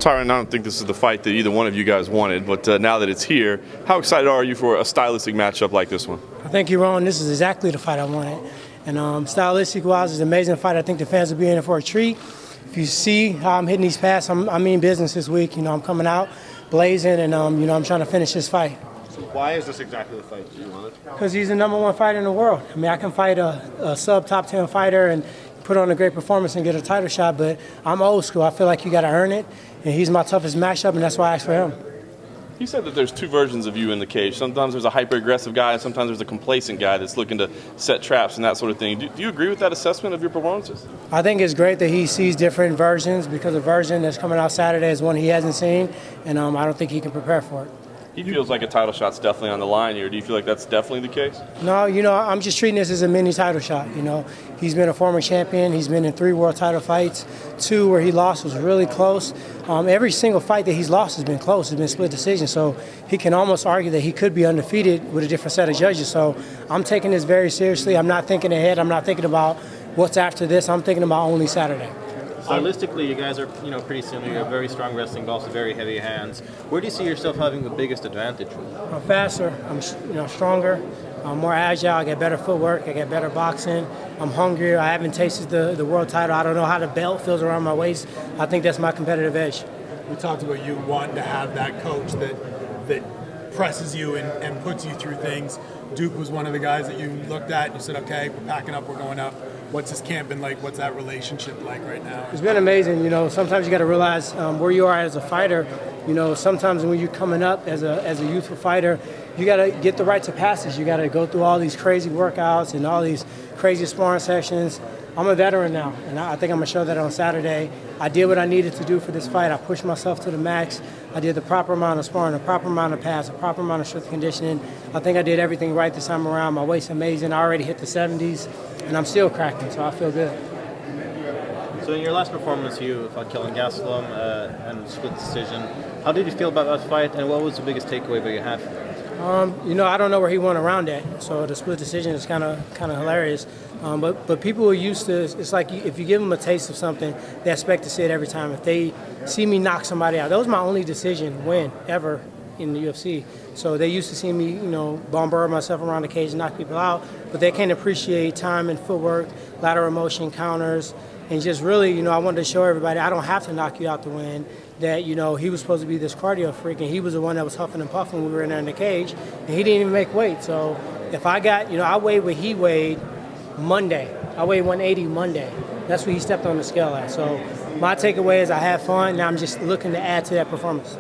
Tyron, I don't think this is the fight that either one of you guys wanted, but now that it's here, how excited are you for a stylistic matchup like this one? I think you're wrong. This is exactly the fight I wanted. And stylistic-wise, it's an amazing fight. I think the fans will be in for a treat. If you see how I'm hitting these pads, I mean business this week. I'm coming out blazing, and I'm trying to finish this fight. So why is this exactly the fight you wanted? Because he's the #1 fighter in the world. I mean, I can fight a sub-top 10 fighter and put on a great performance and get a title shot, but I'm old school. I feel like you got to earn it, and he's my toughest matchup, and that's why I asked for him. He said that there's two versions of you in the cage. Sometimes there's a hyper-aggressive guy, and sometimes there's a complacent guy that's looking to set traps and that sort of thing. Do you agree with that assessment of your performances? I think it's great that he sees different versions, because the version that's coming out Saturday is one he hasn't seen, and I don't think he can prepare for it. He feels like a title shot's definitely on the line here. Do you feel like that's definitely the case? No, I'm just treating this as a mini title shot. He's been a former champion. He's been in 3 world title fights. 2 where he lost was really close. Every single fight that he's lost has been close. It's been split decision. So he can almost argue that he could be undefeated with a different set of judges. So I'm taking this very seriously. I'm not thinking ahead. I'm not thinking about what's after this. I'm thinking about only Saturday. Stylistically, you guys are pretty similar. You have very strong wrestling, but also very heavy hands. Where do you see yourself having the biggest advantage? I'm faster. I'm stronger. I'm more agile. I get better footwork. I get better boxing. I'm hungrier. I haven't tasted the world title. I don't know how the belt feels around my waist. I think that's my competitive edge. We talked about you wanting to have that coach that presses you and puts you through things. Duke was one of the guys that you looked at and you said, okay, we're packing up, we're going up. What's his camp been like? What's that relationship like right now? It's been amazing. Sometimes you got to realize where you are as a fighter. Sometimes when you're coming up as a youthful fighter, you got to get the rites of passage. You got to go through all these crazy workouts and all these crazy sparring sessions. I'm a veteran now, and I think I'm going to show that on Saturday. I did what I needed to do for this fight. I pushed myself to the max. I did the proper amount of sparring, the proper amount of pads, the proper amount of strength conditioning. I think I did everything right this time around. My weight's amazing. I already hit the 70s, and I'm still cracking, so I feel good. So in your last performance, you fought Kelvin Gastelum and split decision. How did you feel about that fight, and what was the biggest takeaway that you had from it? I don't know where he went around at, so the split decision is kind of hilarious. But people are used to, it's like if you give them a taste of something, they expect to see it every time. If they see me knock somebody out, that was my only decision win ever in the UFC. So they used to see me, bombard myself around the cage and knock people out, but they can't appreciate time and footwork, lateral motion, counters, and just really, I wanted to show everybody I don't have to knock you out to win. That, he was supposed to be this cardio freak, and he was the one that was huffing and puffing when we were in there in the cage, and he didn't even make weight. So if I got, I weighed what he weighed Monday. I weighed 180 Monday. That's what he stepped on the scale at. So my takeaway is I had fun. Now I'm just looking to add to that performance.